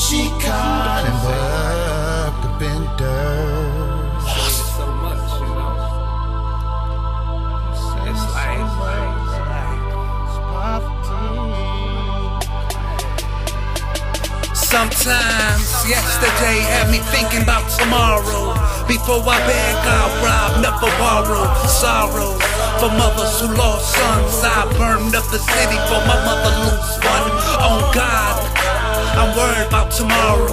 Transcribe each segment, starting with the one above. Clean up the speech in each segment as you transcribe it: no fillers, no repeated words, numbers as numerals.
Uccikhan and Buck the Benders. So much, you know. It's like sometimes yesterday had me thinking about tomorrow. Before I beg, I'll rob, never borrow. Sorrow for mothers who lost sons. I burned up the city for my mother lose one. On God, I'm worried about tomorrow.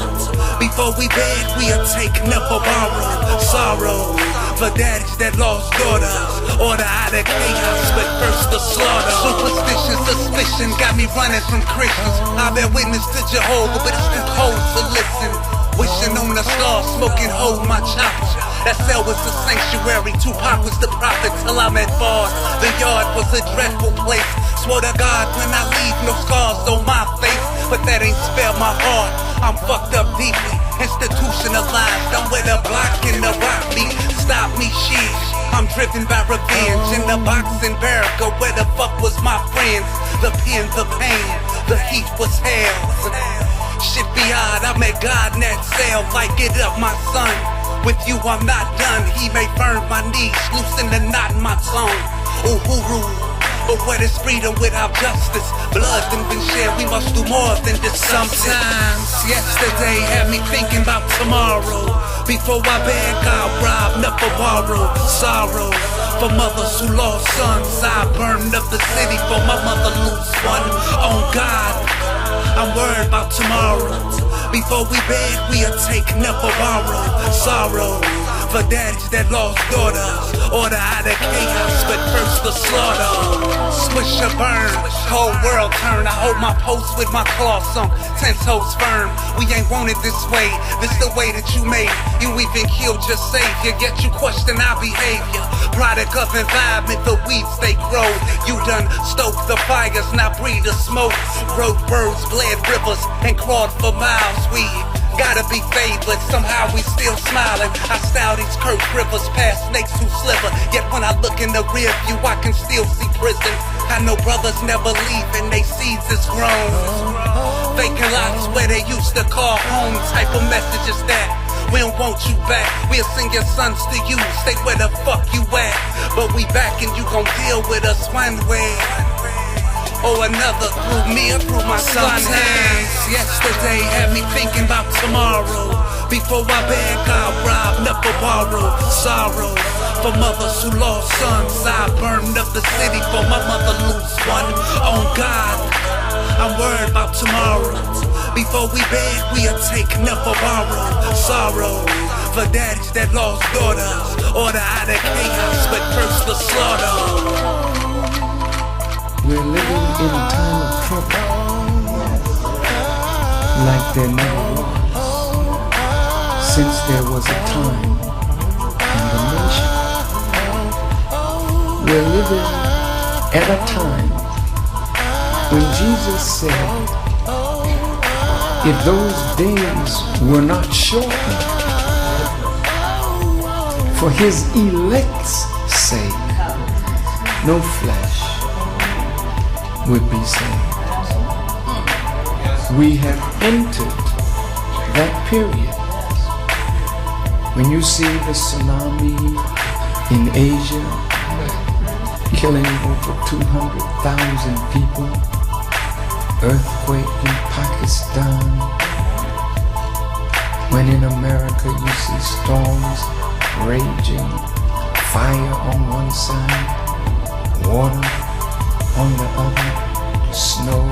Before we beg, we'll take, never borrow. Sorrow for daddies that lost daughters. Order out of chaos, but first the slaughter. Superstition, suspicion got me running from Christians. I bear witness to Jehovah, but it's too cold to listen. Wishing on the stars, smoking, hold my choppers. That cell was the sanctuary, Tupac was the prophet till I met bars. The yard was a dreadful place. Swear to God when I leave, no scars on my face. But that ain't spared my heart, I'm fucked up deeply. Institutionalized, I'm with a block in the rock beat. Stop me, shit, I'm driven by revenge. In the boxing barracker, where the fuck was my friends? The pen, the pain, the heat was hell. Shit be odd, I met God in that cell. Like, get up, my son. With you, I'm not done. He may burn my knees, loosen the knot in my tongue. Uhuru, but what is freedom without justice? Blood done been shed, we must do more than just sometimes. Yesterday had me thinking about tomorrow. Before I beg, I'll rob, never borrow. Sorrow for mothers who lost sons. I burned up the city for my mother lose one. On God, I'm worried about tomorrow. Before we beg, we'll take, never borrow. Sorrow for daddies that lost daughters. Order out of chaos, but first the slaughter. Swish or burn, whole world turn. I hold my post with my claws sunk, 10 toes firm. We ain't want it this way, this the way that you made. You even killed your savior, yet you question our behavior. Product of environment, the weeds they grow. You done stoked the fires, now breathe the smoke. Wrote birds, bled rivers, and crawled for miles. We gotta be faithless, somehow we still smiling. I style these curved rivers past snakes who sliver. Yet when I look in the rear view, I can still see prison. I know brothers never leave and they seeds is grown. Vacant lots where they used to call home. Type of messages that we don't want you back. We'll send your sons to you, stay where the fuck you at. But we back and you gon' deal with us one way or another, through me or through my son. Sometimes yesterday had me thinking about tomorrow. Before I beg, I'll rob, never borrow. Sorrow for mothers who lost sons. I burned up the city for my mother lose one. On God, I'm worried about tomorrow. Before we beg, we'll take, never borrow. Sorrow for daddies that lost daughters. Order out of chaos, but first the slaughter. We're living in a time of trouble, like there never was, since there was a time in the nation. We're living at a time when Jesus said, if those days were not shortened, for his elect's sake, no flesh would be saved. We have entered that period. When you see the tsunami in Asia killing over 200,000 people, earthquake in Pakistan, when in America you see storms raging, fire on one side, water on the other, snow